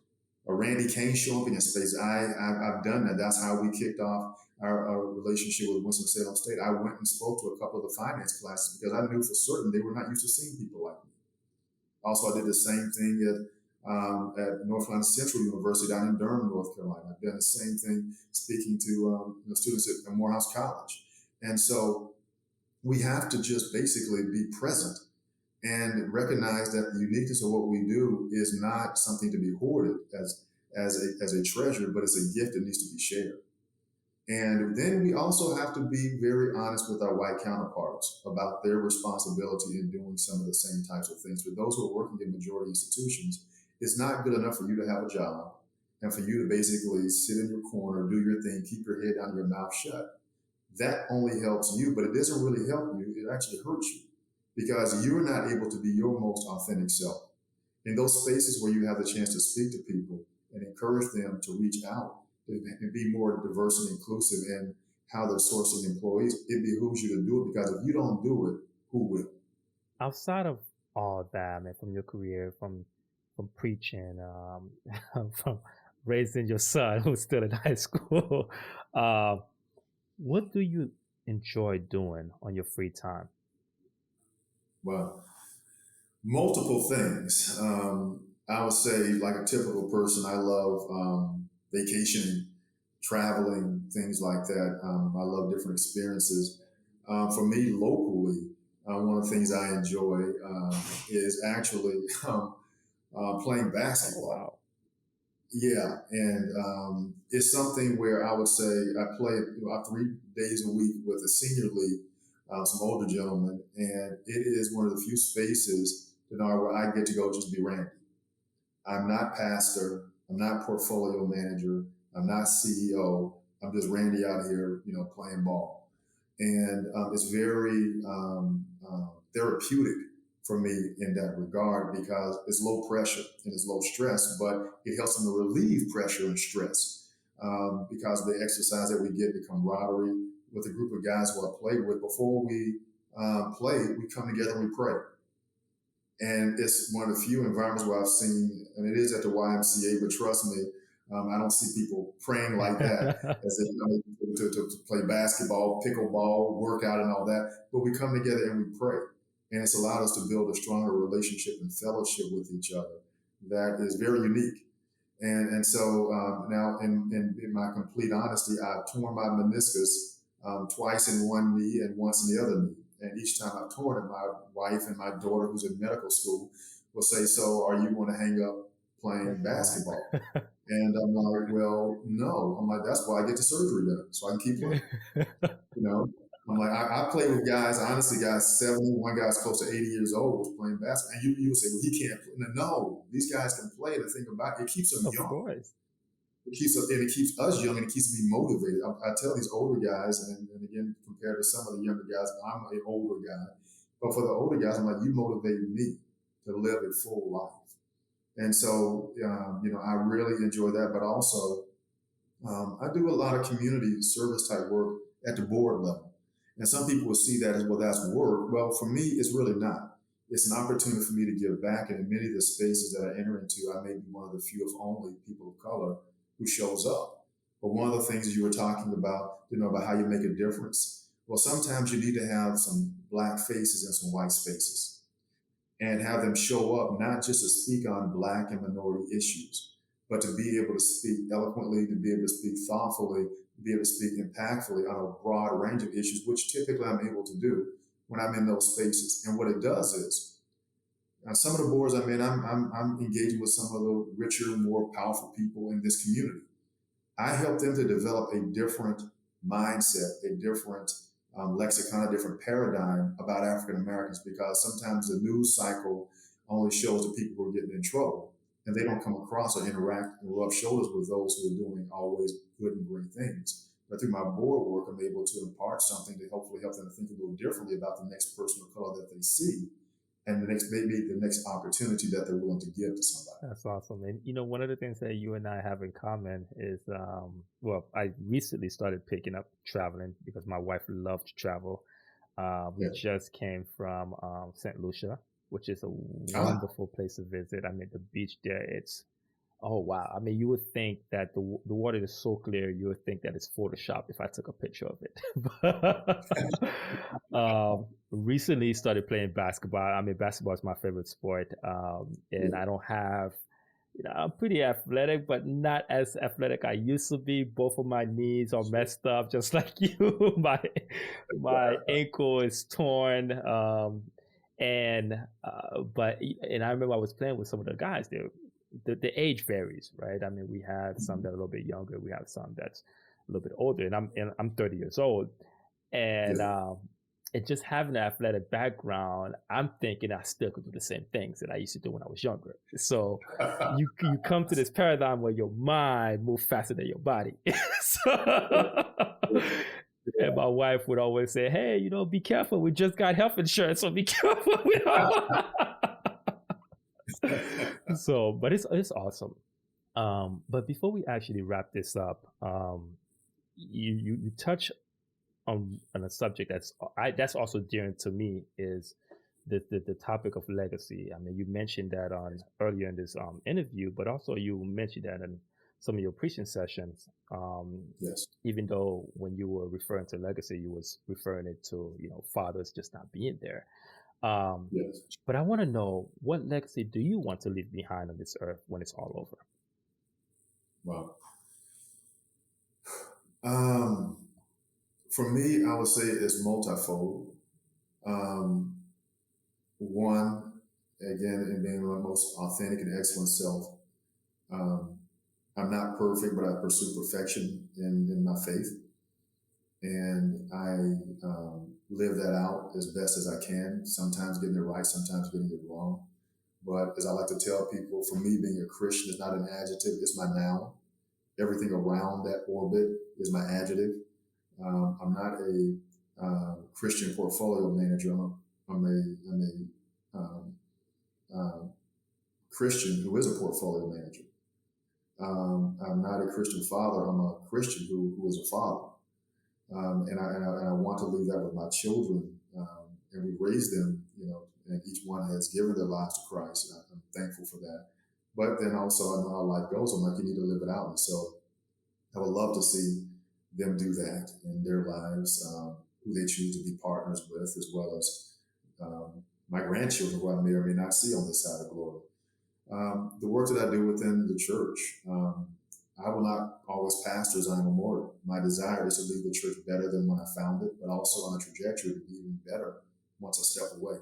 Randy Cain showing up in space, I've done that. That's how we kicked off our relationship with Winston-Salem State. I went and spoke to a couple of the finance classes because I knew for certain they were not used to seeing people like me. Also, I did the same thing at North Carolina Central University down in Durham, North Carolina. I've done the same thing speaking to students at Morehouse College. And so we have to just basically be present and recognize that the uniqueness of what we do is not something to be hoarded as a treasure, but it's a gift that needs to be shared. And then we also have to be very honest with our white counterparts about their responsibility in doing some of the same types of things. For those who are working in majority institutions, it's not good enough for you to have a job and for you to basically sit in your corner, do your thing, keep your head down, your mouth shut. That only helps you, but it doesn't really help you. It actually hurts you because you're not able to be your most authentic self. In those spaces where you have the chance to speak to people and encourage them to reach out and be more diverse and inclusive in how they're sourcing employees, it behooves you to do it, because if you don't do it, who will? Outside of all that, man, from your career, from preaching, from raising your son who's still in high school, uh, what do you enjoy doing on your free time? Well, multiple things. I would say, like a typical person, I love vacationing, traveling, things like that. I love different experiences. For me, locally, one of the things I enjoy is actually playing Oh, basketball. wow. Yeah, and it's something where I would say I play about 3 days a week with a senior league, some older gentlemen, and it is one of the few spaces where I get to go just be Randy. I'm not pastor. I'm not portfolio manager. I'm not CEO. I'm just Randy out here, playing ball. And it's very therapeutic for me in that regard, because it's low pressure and it's low stress, but it helps them to relieve pressure and stress, because of the exercise that we get, the camaraderie with a group of guys who I play with. Before we play, we come together and we pray. And it's one of the few environments where I've seen, and it is at the YMCA, but trust me, I don't see people praying like that as they come to play basketball, pickleball, workout, and all that. But we come together and we pray. And it's allowed us to build a stronger relationship and fellowship with each other that is very unique. And so now, in my complete honesty, I've torn my meniscus twice in one knee and once in the other knee. And each time I've torn it, my wife and my daughter, who's in medical school, will say, "So are you going to hang up playing basketball?" And I'm like, "Well, no." I'm like, "That's why I get the surgery done, so I can keep playing." You know. I'm like, I play with guys, honestly, guys 70, one guy's close to 80 years old was playing basketball. And you would say, well, he can't play. No, these guys can play. The thing about it keeps them Of young. course. It keeps us young and it keeps me motivated. I tell these older guys, and again, compared to some of the younger guys, I'm an older guy. But for the older guys, I'm like, you motivate me to live a full life. And so, I really enjoy that. But also, I do a lot of community service type work at the board level. And some people will see that as, well, that's work. Well, for me, it's really not. It's an opportunity for me to give back. And in many of the spaces that I enter into, I may be one of the few, if only, people of color who shows up. But one of the things that you were talking about, about how you make a difference. Well, sometimes you need to have some black faces and some white spaces and have them show up, not just to speak on black and minority issues, but to be able to speak eloquently, to be able to speak thoughtfully, to be able to speak impactfully on a broad range of issues, which typically I'm able to do when I'm in those spaces. And what it does is, some of the boards I'm in, I'm engaging with some of the richer, more powerful people in this community. I help them to develop a different mindset, a different lexicon, a different paradigm about African Americans, because sometimes the news cycle only shows the people who are getting in trouble, and they don't come across or interact and rub shoulders with those who are doing always good and great things. But through my board work, I'm able to impart something to hopefully help them to think a little differently about the next person of color that they see, and maybe the next opportunity that they're willing to give to somebody. That's awesome. And one of the things that you and I have in common is, well, I recently started picking up traveling because my wife loves to travel. We Yeah. just came from St. Lucia, which is a Ah, wonderful place to visit. I mean, the beach there, oh wow. I mean, you would think that the water is so clear, you would think that it's Photoshop if I took a picture of it. Recently started playing basketball. I mean, basketball is my favorite sport. And yeah. I don't have, I'm pretty athletic, but not as athletic I used to be. Both of my knees are Sure. messed up, just like you. My ankle is torn. And I remember I was playing with some of the guys there. The age varies, right? I mean, we have some that are a little bit younger. We have some that's a little bit older, and I'm 30 years old, and Yeah. just having an athletic background, I'm thinking I still could do the same things that I used to do when I was younger. So you come to this paradigm where your mind moves faster than your body. So, and my wife would always say, "Hey, be careful. We just got health insurance, so be careful." So, but it's awesome. But before we actually wrap this up, you touch on a subject that's also dear to me, is the topic of legacy. I mean, you mentioned that on earlier in this interview, but also you mentioned that in some of your preaching sessions. Yes. Even though when you were referring to legacy, you was referring it to fathers just not being there. Um, Yes. but I want to know, what legacy do you want to leave behind on this earth when it's all over? Wow. Um, for me, I would say it's multifold. Um, One, again, in being my most authentic and excellent self. Um, I'm not perfect, but I pursue perfection in my faith. And I live that out as best as I can, sometimes getting it right, sometimes getting it wrong. But as I like to tell people, for me, being a Christian is not an adjective, it's my noun. Everything around that orbit is my adjective. I'm not a Christian portfolio manager. I'm a Christian who is a portfolio manager. I'm not a Christian father. I'm a Christian who is a father. And I want to leave that with my children. And we raise them, and each one has given their lives to Christ. And I'm thankful for that. But then also, I know how life goes. I'm like, you need to live it out. And so I would love to see them do that in their lives, who they choose to be partners with, as well as my grandchildren, who I may or may not see on this side of glory. The work that I do within the church, I will not always pastor as I am immortal. My desire is to leave the church better than when I found it, but also on a trajectory to be even better once I step away.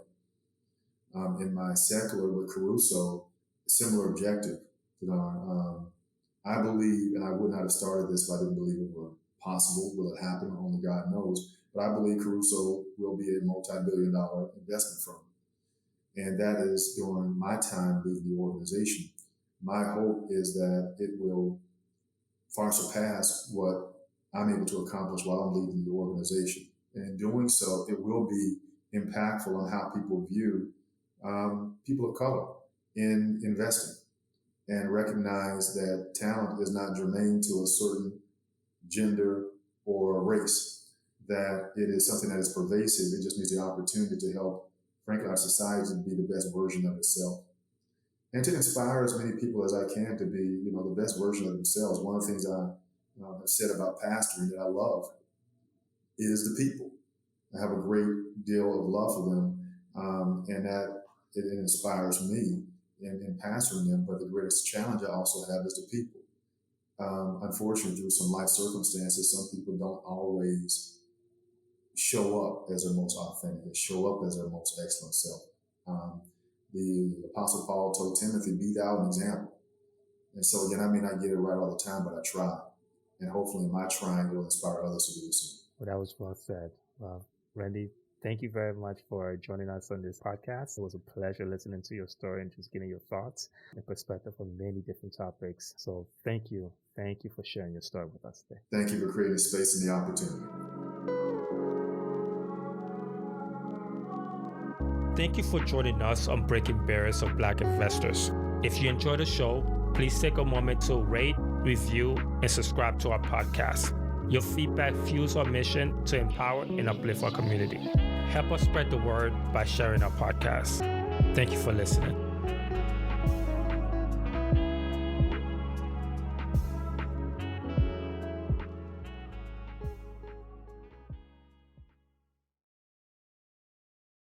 In my secular with Kerusso, similar objective. I believe, and I would not have started this if I didn't believe it were possible. Will it happen? Only God knows. but I believe Kerusso will be a multi-billion-dollar investment firm. And that is during my time leading the organization. My hope is that it will far surpass what I'm able to accomplish while I'm leading the organization. And in doing so, it will be impactful on how people view people of color in investing, and recognize that talent is not germane to a certain gender or race, that it is something that is pervasive. It just needs the opportunity to help, frankly, our society to be the best version of itself, and to inspire as many people as I can to be, the best version of themselves. One of the things I have said about pastoring that I love is the people. I have a great deal of love for them, and that it inspires me in pastoring them. But the greatest challenge I also have is the people. Unfortunately, through some life circumstances, some people don't always show up as their most authentic, they show up as their most excellent self. The Apostle Paul told Timothy, be thou an example. And so again, I may not get it right all the time, but I try. And hopefully in my trying, it'll inspire others to do the same. Well, that was well said. Randy, thank you very much for joining us on this podcast. It was a pleasure listening to your story and just getting your thoughts and perspective on many different topics. So thank you. Thank you for sharing your story with us today. Thank you for creating space and the opportunity. Thank you for joining us on Breaking Barriers of Black Investors. If you enjoyed the show, please take a moment to rate, review, and subscribe to our podcast. Your feedback fuels our mission to empower and uplift our community. Help us spread the word by sharing our podcast. Thank you for listening.